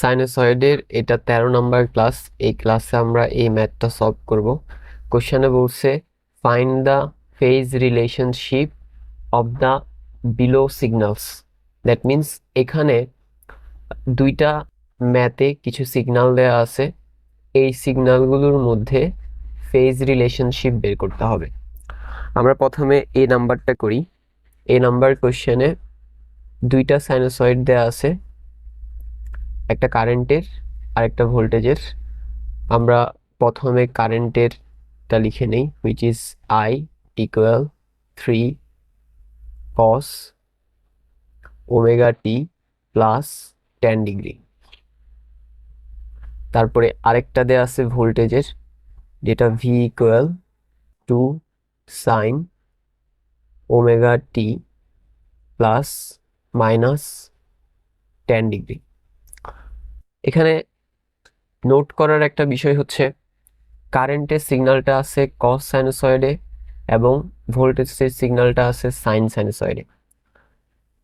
সাইনোসয়েডের এটা 13 নম্বর ক্লাস। এই ক্লাসে আমরা এই ম্যাথটা সলভ করব। কোশ্চেনে বলছে find the phase relationship of the below signals. That means এখানে দুইটা ম্যাথে কিছু সিগন্যাল দেওয়া আছে, এই সিগন্যালগুলোর মধ্যে ফেজ রিলেশনশিপ বের করতে হবে। আমরা প্রথমে এই নাম্বারটা করি। এই নাম্বার কোশ্চেনে দুইটা সাইনোসয়েড দেওয়া আছে, একটা কারেন্টের আর একটা ভোল্টেজের। আমরা প্রথমে কারেন্টেরটা লিখে নেই, which is I equal 3 cos omega t plus 10 degree. তারপরে আরেকটা দেওয়া আছে ভোল্টেজের, যেটা V equal 2 sine omega t plus minus 10 degree. এখানে নোট করার একটা বিষয় হচ্ছে কারেন্টের সিগন্যালটা আছে কস সাইনোসয়েডে এবং ভোল্টেজের সিগন্যালটা আছে সাইন সাইনোসয়েডে।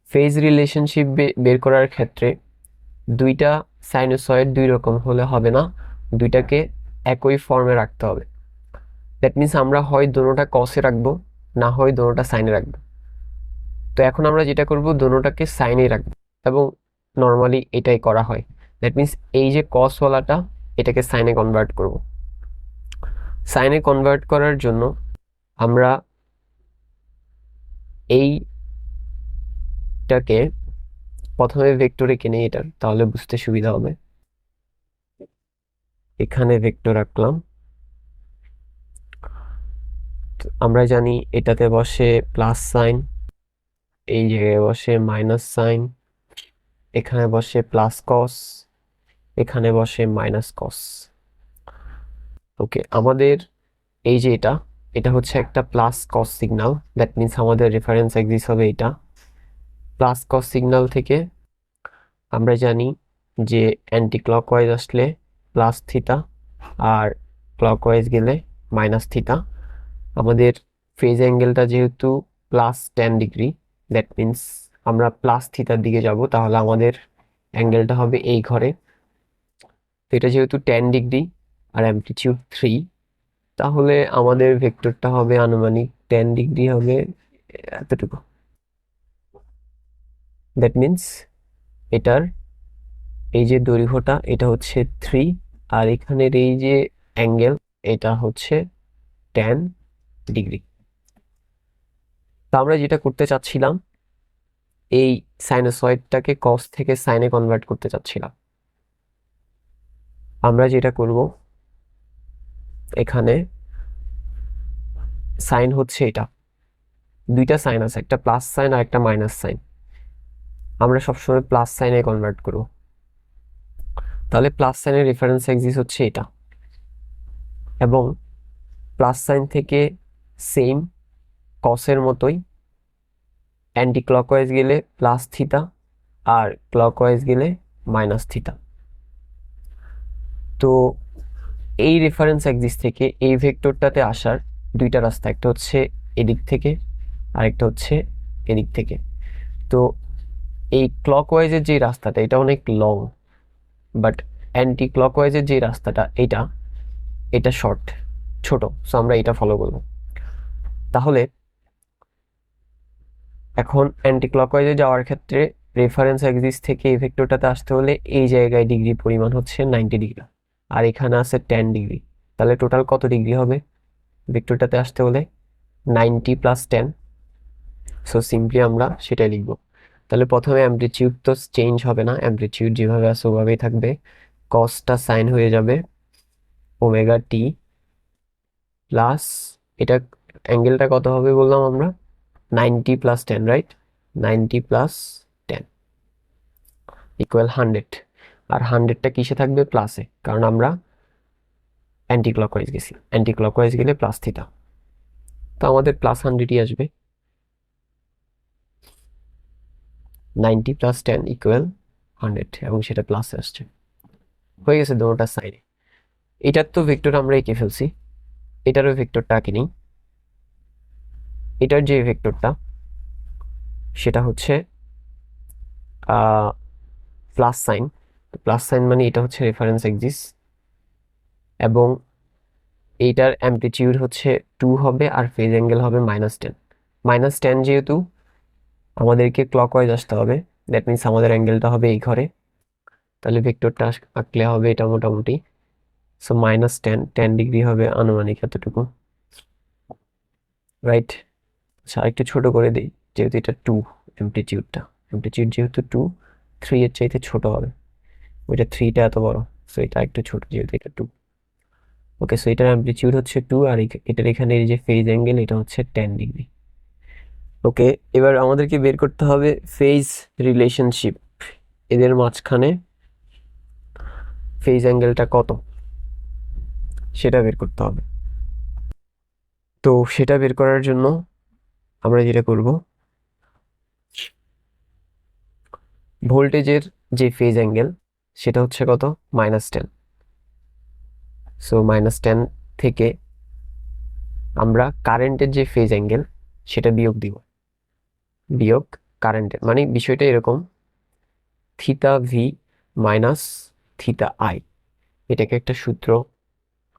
ফেজ রিলেশনশিপ বের করার ক্ষেত্রে দুইটা সাইনোসয়েড দুই রকম হলে হবে না, দুইটাকে একই ফর্মে রাখতে হবে। দ্যাট মিনস আমরা হয় দোনোটা কসে রাখবো, না হয় দোনোটা সাইনে রাখবো। তো এখন আমরা যেটা করব, দোনোটাকে সাইনে রাখবো এবং নর্মালি এটাই করা হয়। দ্যাট মিনস এই যে কসওয়ালাটা, এটাকে সাইনে কনভার্ট করব। সাইনে কনভার্ট করার জন্য আমরা এইটাকে প্রথমে ভেক্টরে কিনে এটার, তাহলে বুঝতে সুবিধা হবে। এখানে ভেক্টর রাখলাম। আমরা জানি এটাতে বসে প্লাস সাইন, এই জায়গায় বসে মাইনাস সাইন, এখানে বসে প্লাস কস, এখানে বসে মাইনাস কস। ওকে, আমাদের এই যে এটা এটা হচ্ছে একটা plus cos signal. That means আমাদের রেফারেন্স এক্সিস হবে এটা। প্লাস কস সিগন্যাল থেকে আমরা জানি যে অ্যান্টি ক্লকওয়াইজ আসলে প্লাস থিটা আর ক্লকওয়াইজ গেলে মাইনাস থিটা। আমাদের ফেজ অ্যাঙ্গেলটা যেহেতু প্লাস 10 ডিগ্রি, দ্যাট মিনস আমরা প্লাস থিটার দিকে যাব, তাহলে আমাদের অ্যাঙ্গেলটা হবে এই ঘরে। তো এটা যেহেতু 10 ডিগ্রি আর অ্যামপ্লিটিউড 3, তাহলে আমাদের ভেক্টরটা হবে আনুমানিক 10 ডিগ্রি হবে এতটুকু। দ্যাট মিনস এটার এই যে দৈর্ঘ্যটা এটা হচ্ছে 3, আর এখানের এই যে অ্যাঙ্গেল এটা হচ্ছে 10 ডিগ্রি। তো আমরা যেটা করতে চাচ্ছিলাম, এই সাইনোসয়েডটাকে কস থেকে সাইনে কনভার্ট করতে চাচ্ছিলাম। আমরা যেটা করব, এখানে সাইন হচ্ছে এটা, দুইটা সাইন আছে, একটা প্লাস সাইন আর একটা মাইনাস সাইন। আমরা সবসময় প্লাস সাইনে কনভার্ট করব। তাহলে প্লাস সাইনের রেফারেন্স এক্সিস হচ্ছে এটা, এবং প্লাস সাইন থেকে সেম কসের মতোই অ্যান্টি ক্লকওয়াইজ গেলে প্লাস থিটা আর ক্লকওয়াইজ গেলে মাইনাস থিটা। তো এই রেফারেন্স এক্সিস থেকে এই ভেক্টরটাতে আসার দুইটা রাস্তা, একটা হচ্ছে এদিক থেকে আর একটা হচ্ছে এদিক থেকে। তো এই ক্লকওয়াইজের যে রাস্তাটা এটা অনেক লং, বাট অ্যান্টি ক্লকওয়াইজের যে রাস্তাটা এটা এটা শর্ট, ছোট। সো আমরা এটা ফলো করব। তাহলে এখন অ্যান্টি ক্লকওয়াইজে যাওয়ার ক্ষেত্রে রেফারেন্স এক্সিস থেকে এই ভেক্টরটাতে আসতে হলে এই জায়গায় ডিগ্রি পরিমাণ হচ্ছে 90 ডিগ্রি, আর এখানে আছে 10 ডিগ্রি। তাহলে টোটাল কত ডিগ্রি হবে ভেক্টরটাতে আসতে হলে? 90 প্লাস 10। সো সিম্পলি আমরা সেটাই লিখব। তাহলে প্রথমে অ্যামপ্লিটিউড তো চেঞ্জ হবে না, অ্যামপ্লিটিউড যেভাবে আছে ওভাবেই থাকবে। কসটা সাইন হয়ে যাবে ওমেগা টি প্লাস, এটা অ্যাঙ্গেলটা কত হবে বললাম আমরা? 90 প্লাস 10, রাইট? 90 plus 10 equal 100। আর 100টা কিসে থাকবে? প্লাসে, কারণ আমরা অ্যান্টি ক্লকওয়াইজ গেছি, অ্যান্টি ক্লকওয়াইজ গেলে প্লাস থিটা। তো আমাদের প্লাস 100ই আসবে। 90 প্লাস 10 ইকুয়াল 100, এবং সেটা প্লাসে আসছে। হয়ে গেছে দুটোটা সাইনে। এটার তো ভেক্টর আমরা এঁকে ফেলছি, এটারও ভেক্টরটা আঁকে নিই। এটার যে ভেক্টরটা সেটা হচ্ছে প্লাস সাইন, প্লাস সাইন মানে এটা হচ্ছে রেফারেন্স এক্সিস, এবং এইটার অ্যামপ্লিটিউড হচ্ছে 2 হবে আর ফেজ অ্যাঙ্গেল হবে -10। -10 যেহেতু আমাদেরকে ক্লকওয়াইজ আসতে হবে, দ্যাট মিনস আমাদের অ্যাঙ্গেলটা হবে এই ঘরে, তাহলে ভেক্টরটা আঁকলে হবে এটা মোটামুটি। সো -10 হবে আনুমানিক এতটুকু, রাইট? আচ্ছা আরেকটু ছোট করে দিই, যেহেতু এটা 2, অ্যামপ্লিটিউড যেহেতু 2, 3 এর চাইতে ছোট হবে, ওইটা 3টা এত বড়, সো এটা একটু ছোট যেহেতু এটা 2। ওকে, সো এটার অ্যামপ্লিটিউড হচ্ছে 2 আর এটার এখানে এই যে ফেজ অ্যাঙ্গেল এটা হচ্ছে 10 ডিগ্রি। ওকে, এবার আমাদেরকে বের করতে হবে ফেজ রিলেশনশিপ, এদের মাঝখানে ফেজ অ্যাঙ্গেলটা কত সেটা বের করতে হবে। তো সেটা বের করার জন্য আমরা যেটা করব, ভোল্টেজের যে ফেজ অ্যাঙ্গেল সেটা হচ্ছে কত, -10। সো -10 থেকে আমরা কারেন্টের যে ফেজ অ্যাঙ্গেল সেটা বিয়োগ দিব, বিয়োগ কারেন্টের, মানে বিষয়টা এরকম, theta V minus theta I, এটাকে একটা সূত্র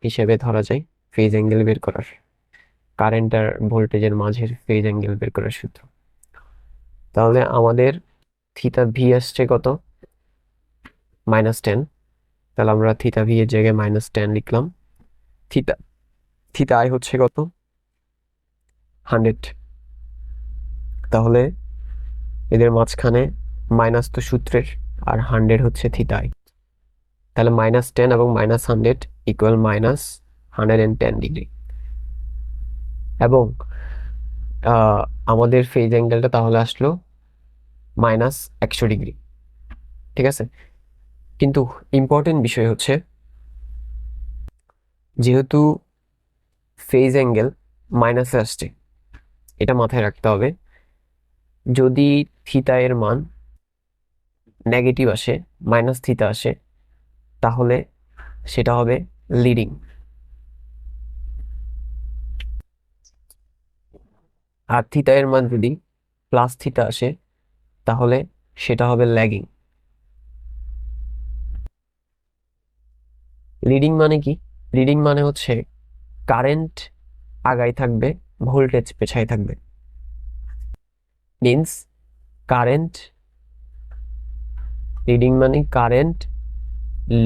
হিসেবে ধরা যায় ফেজ অ্যাঙ্গেল বের করার, কারেন্ট আর ভোল্টেজের মাঝের ফেজ অ্যাঙ্গেল বের করার সূত্র। তাহলে আমাদের থিটা ভি আসছে কত, -10, তাহলে আমরা থিটা ভি এর জায়গায় -10 লিখলাম। থিটা থিটা আই হচ্ছে কত, 100। তাহলে এদের মাঝখানে মাইনাস তো সূত্রের, আর 100 হচ্ছে থিটা আই, তাহলে -10 এবং -100 ইকুয়াল -110 ডিগ্রি। এবং আমাদের ফেজ অ্যাঙ্গেলটা তাহলে আসলো -100 ডিগ্রি, ঠিক আছে? কিন্তু ইম্পর্টেন্ট বিষয় হচ্ছে, যেহেতু ফেজ অ্যাঙ্গেল মাইনাসে আসছে, এটা মাথায় রাখতে হবে, যদি থিটা এর মান নেগেটিভ আসে, -থিটা আসে, তাহলে সেটা হবে লিডিং, আর থিটা এর মান যদি +থিটা আসে তাহলে সেটা হবে ল্যাগিং। লিডিং মানে কি? লিডিং মানে হচ্ছে কারেন্ট আগায় থাকবে, ভোল্টেজ পেছায় থাকবে, মিনস কারেন্ট, লিডিং মানে কারেন্ট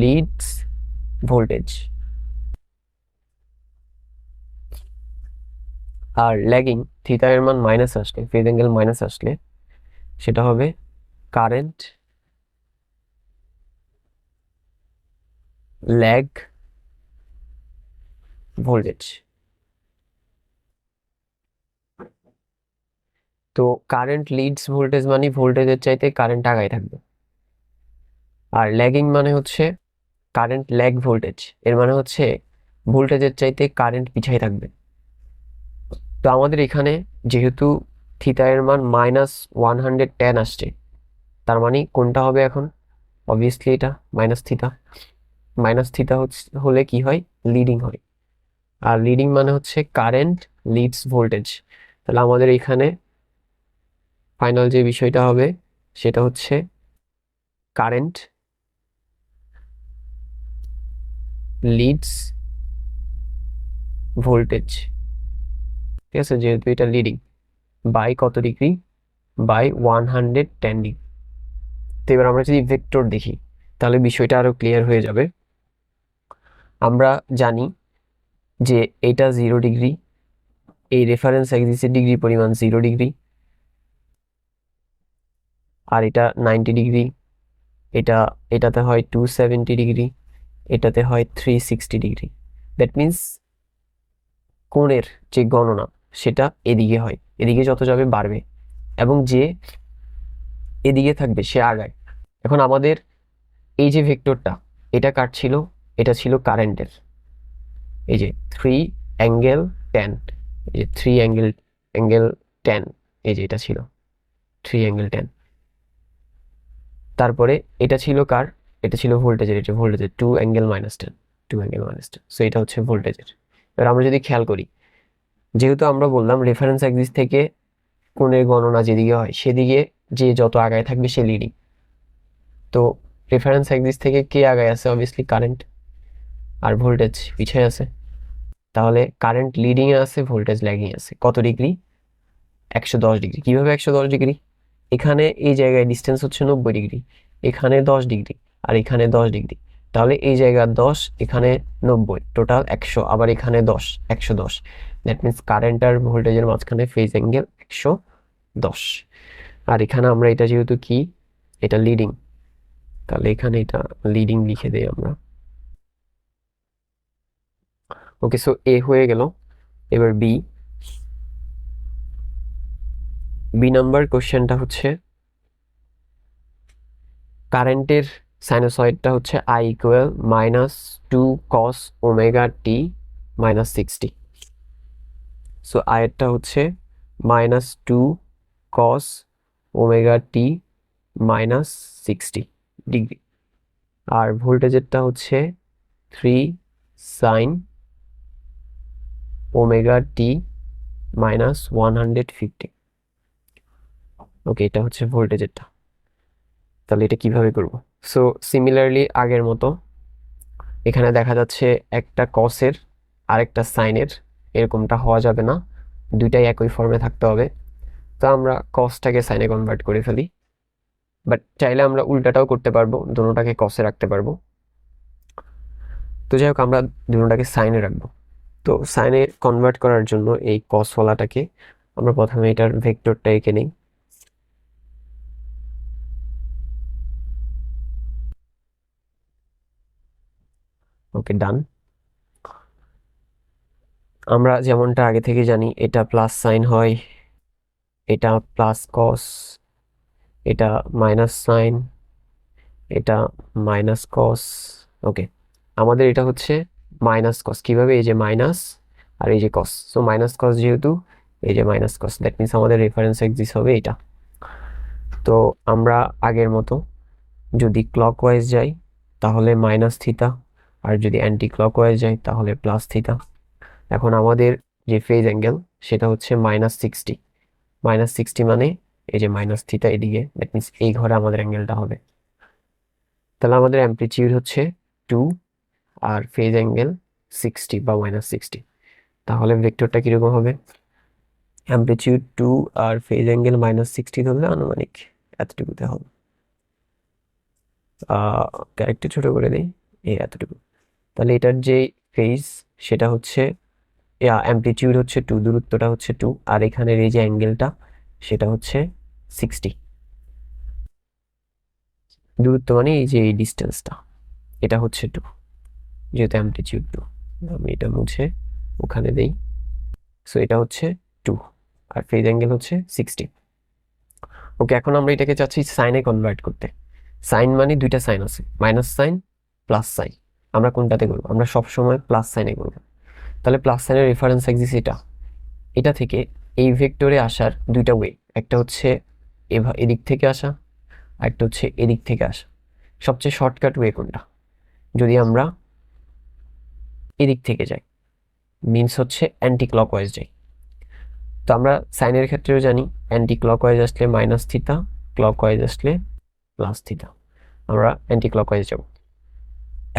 লিডস ভোল্টেজ, আর ল্যাগিং, থিটা এর মান মাইনাস আসলে, ফেজ অ্যাঙ্গেল মাইনাস আসলে সেটা হবে কারেন্ট ল্যাগ ভোল্টেজ। তো কারেন্ট লিডস ভোল্টেজ মানে ভোল্টেজের চাইতে কারেন্ট আগায় থাকবে, আর ল্যাগিং মানে হচ্ছে কারেন্ট ল্যাগ ভোল্টেজ, এর মানে হচ্ছে ভোল্টেজের চাইতে কারেন্ট পিছায় থাকবে। তো আমাদের এখানে যেহেতু থিটা এর মান -110 আসছে, তার মানে কোনটা হবে এখন, অবভিয়াসলি এটা -থিটা। -থিটা হলে কি হয়, লিডিং হয়, আর লিডিং মানে হচ্ছে কারেন্ট লিডস ভোল্টেজ। তাহলে আমাদের এখানে ফাইনাল যে বিষয়টা হবে সেটা হচ্ছে কারেন্ট লিডস ভোল্টেজ, ঠিক আছে, যেহেতু এটা লিডিং, বাই কত ডিগ্রি, বাই 110 ডিগ্রি। তো এবার আমরা যদি ভেক্টর দেখি তাহলে বিষয়টা আরো ক্লিয়ার হয়ে যাবে। আমরা জানি যে এটা 0 ডিগ্রি, এই রেফারেন্স এক্সিসের ডিগ্রি পরিমাণ 0 ডিগ্রি, আর এটা 90 ডিগ্রি, এটাতে হয় 270 ডিগ্রি, এটাতে হয় 360 ডিগ্রি। দ্যাট মিনস কোণের যে গণনা সেটা এদিকে হয়, এদিকে যত যাবে বাড়বে, এবং যে এদিকে থাকবে সে আগায়। এখন আমাদের এই যে ভেক্টরটা, এটা কার ছিল, এটা ছিল কারেন্টের, এই যে 3 অ্যাঙ্গেল 10, এই যে 3 অ্যাঙ্গেল 10, এই যে এটা ছিল 3 অ্যাঙ্গেল 10। তারপরে এটা ছিল কার, এটা ছিল ভোল্টেজের, এটা ভোল্টেজের 2 অ্যাঙ্গেল 10, 2 অ্যাঙ্গেল 10, সো এটা হচ্ছে ভোল্টেজের। এবার আমরা যদি খেয়াল করি, যেহেতু আমরা বললাম রেফারেন্স অ্যাক্সিস থেকে কোণের গণনা যেদিকে হয় সেদিকে যে যত আগায় থাকবে সে লিডিং, তো রেফারেন্স অ্যাক্সিস থেকে কে আগে আছে? অবভিয়াসলি কারেন্ট, আর ভোল্টেজ পিছিয়ে আছে। তাহলে কারেন্ট লিডিং এ আছে, ভোল্টেজ ল্যাগিং আছে। কত ডিগ্রি? 110 ডিগ্রি। কিভাবে 110 ডিগ্রি? এখানে এই জায়গায় ডিস্টেন্স হচ্ছে 90 ডিগ্রি, এখানে 10 ডিগ্রি, আর এখানে 10 ডিগ্রি। তাহলে এই জায়গা 10, এখানে 90, টোটাল 100, আবার এখানে 10, 110। দ্যাট মিনস কারেন্ট আর ভোল্টেজের মাঝখানে ফেজ অ্যাঙ্গেল 110। আর এখানে আমরা এটা যেহেতু কি, এটা লিডিং, তাহলে এখানে এটা লিডিং লিখে দেই আমরা। ওকে, সো এ হয়ে গেল। এবার বি নাম্বার কোশ্চেনটা হচ্ছে কারেন্টের সাইনোসয়েডটা হচ্ছে I equal -2 cos ω t -60। So আয়েরটা হচ্ছে -2 cos ω t -60 ডিগ্রি, আর ভোল্টেজেরটা হচ্ছে 3 sin ω t -150। ওকে, এটা হচ্ছে ভোল্টেজেরটা। তাহলে এটা কিভাবে করব? সো সিমিলারলি আগের মতো এখানে দেখা যাচ্ছে একটা কসের আর একটা সাইনের, এরকমটা হওয়া যাবে না, দুইটাই একই ফর্মে থাকতে হবে। তো আমরা কসটাকে সাইনে কনভার্ট করে ফেলি, বাট চাইলে আমরা উল্টাটাও করতে পারবো, দুটোটাকে কসে রাখতে পারবো। তো যাই হোক, আমরা দুটোটাকে সাইনে রাখবো। তো সাইনে কনভার্ট করার জন্য এই কসওয়ালাটাকে আমরা প্রথমে এটার ভেক্টরটা এঁকে নিই। ওকে, ডান। আমরা যেমনটা আগে থেকে জানি, এটা প্লাস সাইন হয়, এটা প্লাস কস, এটা মাইনাস সাইন, এটা মাইনাস কস। ওকে, আমাদের এটা হচ্ছে মাইনাস কস। কিভাবে? এই যে মাইনাস আর এই যে কস, সো মাইনাস কস যেহেতু, এই যে মাইনাস কস, দ্যাট মিনস আমাদের রেফারেন্স এক্সিস হবে এটা। তো আমরা আগের মতো যদি ক্লকওয়াইজ যাই তাহলে মাইনাস থিতা, আর যদি অ্যান্টি ক্লকওয়াইজ যাই তাহলে প্লাস থিতা। এখন আমাদের যে ফেজ অ্যাঙ্গেল সেটা হচ্ছে -60। -60 মানে এই যে মাইনাস থিতা এদিকে, দ্যাট মিনস এই ঘরে আমাদের অ্যাঙ্গেলটা হবে। তাহলে আমাদের অ্যাম্পলিটিউড হচ্ছে 2 আর ফেজ অ্যাঙ্গেল 60 বা -60। তাহলে ভেক্টরটা কিরকম হবে? অ্যাম্পলিটিউড 2 আর ফেজ অ্যাঙ্গেল -60 ধরলে আনুমানিক এতটুকুতে হবে। ক্যারেক্টার ছোট করে দিই, এই এতটুকু। তাহলে এটার যে ফেজ সেটা হচ্ছে, অ্যাম্পলিটিউড হচ্ছে 2, দূরত্বটা হচ্ছে 2, আর এখানের এই যে অ্যাঙ্গেলটা সেটা হচ্ছে 60। দূরত্ব মানে এই যে এই ডিস্টেন্সটা, এটা হচ্ছে 2, যেহেতু অ্যাম্পলিটিউড 2। আমি এটা মুছে ওখানে দেই। সো এটা হচ্ছে 2 আর ফেজ অ্যাঙ্গেল হচ্ছে 60। ওকে, এখন আমরা এটাকে চাচ্ছি সাইনে কনভার্ট করতে। সাইন মানে দুইটা সাইন আছে, মাইনাস সাইন, প্লাস সাইন। আমরা কোনটাতে করবো? আমরা সবসময় প্লাস সাইনে করবো। তাহলে প্লাস সাইনের রেফারেন্স এক্সিস এটা। এটা থেকে এই ভেক্টরে আসার দুইটা ওয়ে, একটা হচ্ছে এদিক থেকে আসা, আর একটা হচ্ছে এদিক থেকে আসা। সবচেয়ে শর্টকাট ওয়ে কোনটা? যদি আমরা এদিক থেকে যাই, মিনস হচ্ছে অ্যান্টি ক্লকওয়াইজ যাই। তো আমরা সাইনের ক্ষেত্রেও জানি অ্যান্টি ক্লকওয়াইজ আসলে মাইনাস থিতা, ক্লকওয়াইজ আসলে প্লাস থিতা। আমরা অ্যান্টি ক্লকওয়াইজ যাব।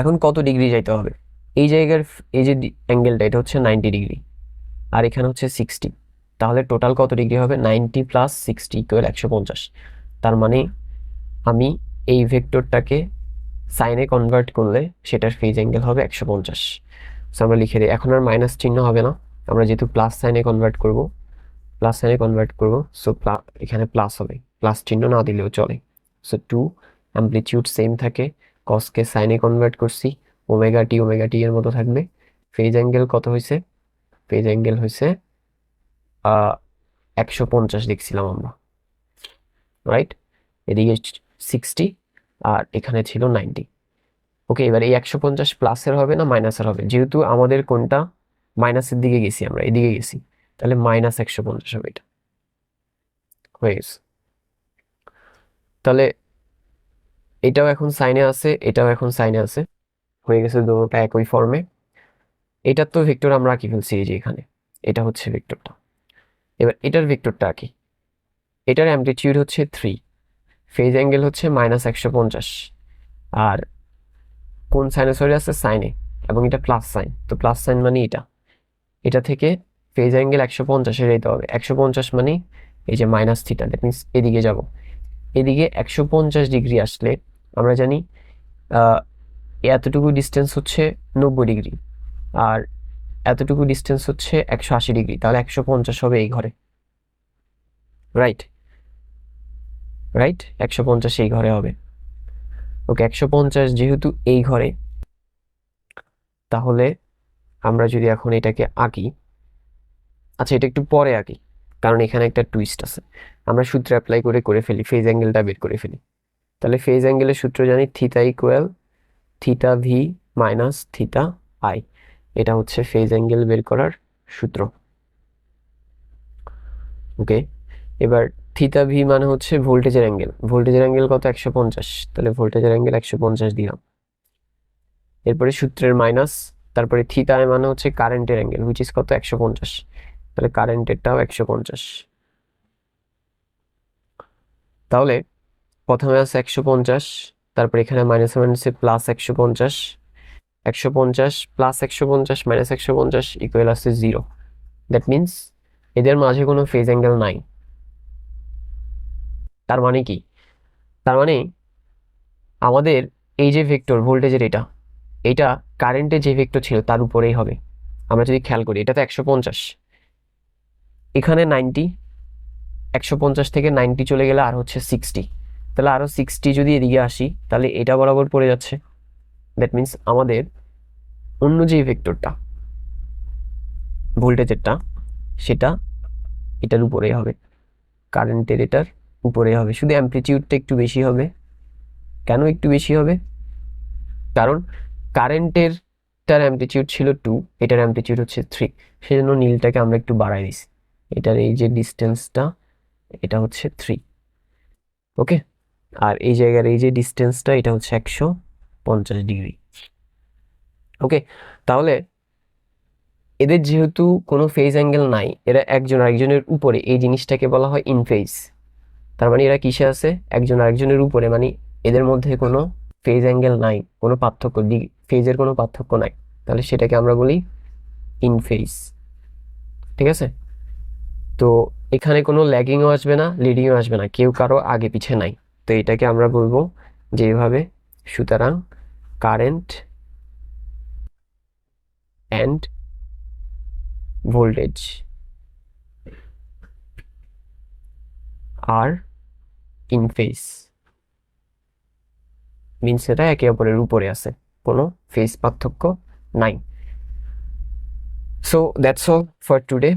এখন কত ডিগ্রি যাইতে হবে? এই জায়গার এই যে অ্যাঙ্গেলটা, এটা হচ্ছে 90 ডিগ্রি, আর এখানে হচ্ছে 60। তাহলে টোটাল কত ডিগ্রি হবে? 90 + 60 = 150। তার মানে আমি এই ভেক্টরটাকে সাইনে কনভার্ট করলে সেটার ফেজ অ্যাঙ্গেল হবে 150। সো আমরা লিখে দিই। এখন আর মাইনাস চিহ্ন হবে না, আমরা যেহেতু প্লাস সাইনে কনভার্ট করব, সো এখানে প্লাস হবে, প্লাস চিহ্ন না দিলেও চলে। সো 2, অ্যাম্পলিটিউড সেম থাকে, কসকে সাইনে কনভার্ট করছি, ওমেগা টি এর মতো থাকবে। ফেজ অ্যাঙ্গেল কত হয়েছে? ফেজ অ্যাঙ্গেল হয়েছে 150 লিখছিলাম আমরা, রাইট? এদিকে 60 আর এখানে ছিল 90। ওকে, এবার এই 150 প্লাসের হবে না মাইনাসের হবে? যেহেতু আমাদের কোনটা মাইনাসের দিকে গেছি, আমরা এদিকে গেছি, তাহলে -150 হবে। এটা হয়ে গেছে। তাহলে এটাও এখন সাইনে আছে, এটাও এখন সাইনে আছে, হয়ে গেছে দুটোটা একই ফর্মে। এটার তো ভেক্টর আমরা আঁকি ফেলছি, এই যে এখানে এটা হচ্ছে ভেক্টরটা। এবার এটার ভেক্টরটা আঁকি। এটার অ্যামপ্লিটিউড হচ্ছে 3, ফেজ অ্যাঙ্গেল হচ্ছে -150, আর কোন সাইনোসয়েডে আছে? সাইনে, এবং এটা প্লাস সাইন, তো প্লাস সাইন মানে এটা থেকে ফেজ অ্যাঙ্গেল 150-এ যেতে হবে। 150 মানে এই যে মাইনাস থিটা, দ্যাট মিনস এদিকে যাব। এদিকে 150 ডিগ্রি আসলে আমরা জানি এতটুকু ডিস্টেন্স হচ্ছে 90 ডিগ্রি, আর এতটুকু ডিস্টেন্স হচ্ছে 180 ডিগ্রি, তাহলে 150 হবে এই ঘরে, রাইট? 150 এই ঘরে হবে। ওকে, 150 যেহেতু এই ঘরে, তাহলে আমরা যদি এখন এটাকে আঁকি, আচ্ছা এটা একটু পরে আঁকি, কারণ এখানে একটা টুইস্ট আছে। আমরা সূত্র অ্যাপ্লাই করে ফেলি, ফেজ অ্যাঙ্গেলটা বের করে ফেলি। তাহলে ফেজ অ্যাঙ্গেলের সূত্র জানি theta equal theta V minus theta I. এটা হচ্ছে ফেজ অ্যাঙ্গেল বের করার সূত্র। ওকে, এবার থিটা ভি মানে হচ্ছে ভোল্টেজের অ্যাঙ্গেল। ভোল্টেজের অ্যাঙ্গেল কত? 150, তাহলে ভোল্টেজের অ্যাঙ্গেল 150 দিলাম। এরপরে সূত্রের মাইনাস, তারপরে থিটা আই মানে হচ্ছে কারেন্টের অ্যাঙ্গেল, হুইচ ইজ কত? 150, তাহলে কারেন্টেরটাও 150। তাহলে প্রথমে আছে 150, তারপর এখানে মাইনাসে মাইনাসে প্লাস 150, 150 প্লাস 150 মাইনাস 150 ইকুয়াল আছে 0। দ্যাট মিনস এদের মাঝে কোনো ফেজ অ্যাঙ্গেল নাই। তার মানে কি? তার মানে আমাদের এই যে ভেক্টর ভোল্টেজের, এটা কারেন্টের যে ভেক্টর ছিল তার উপরেই হবে। আমরা যদি খেয়াল করি, এটা তো 150, এখানে 90, 150 থেকে 90 চলে গেলে আর হচ্ছে 60, তাহলে আরো 60 যদি এদিকে আসি, তাহলে এটা বরাবর পড়ে যাচ্ছে। দ্যাট মিনস আমাদের অন্য যে ভেক্টরটা ভোল্টেজেরটা, সেটা এটার উপরেই হবে, কারেন্টের এটার উপরেই হবে, শুধু অ্যামপ্লিটিউডটা একটু বেশি হবে। কেন একটু বেশি হবে? কারণ কারেন্টের টার অ্যামপ্লিটিউড ছিল 2, এটার অ্যামপ্লিটিউড হচ্ছে 3, সেজন্য নীলটাকে আমরা একটু বাড়াই দিছি। এটার এই যে ডিস্টেন্সটা, এটা হচ্ছে 3। ওকে, আর এই জায়গার এই যে ডিস্টেন্সটা, এটা হচ্ছে 150 ডিগ্রি। ওকে, তাহলে এদের যেহেতু কোনো ফেজ অ্যাঙ্গেল নাই, এরা একজন আরেকজনের উপরে, এই জিনিসটাকে বলা হয় ইন ফেজ। তার মানে এরা কিসে আছে? একজন আরেকজনের উপরে, মানে এদের মধ্যে কোনো ফেজ অ্যাঙ্গেল নাই, কোনো পার্থক্য, ফেজের কোনো পার্থক্য নাই, তাহলে সেটাকে আমরা বলি ইন ফেজ। ঠিক আছে? তো এখানে কোনো ল্যাগিংও আসবে না, লিডিংও আসবে না, কেউ কারো আগে পিছে নাই। তো এটাকে আমরা বলবো যেভাবে, সুতরাং current and voltage are in phase, means এটা একে অপরের উপরে আছে, কোনো ফেজ পার্থক্য নাই। So that's all for today.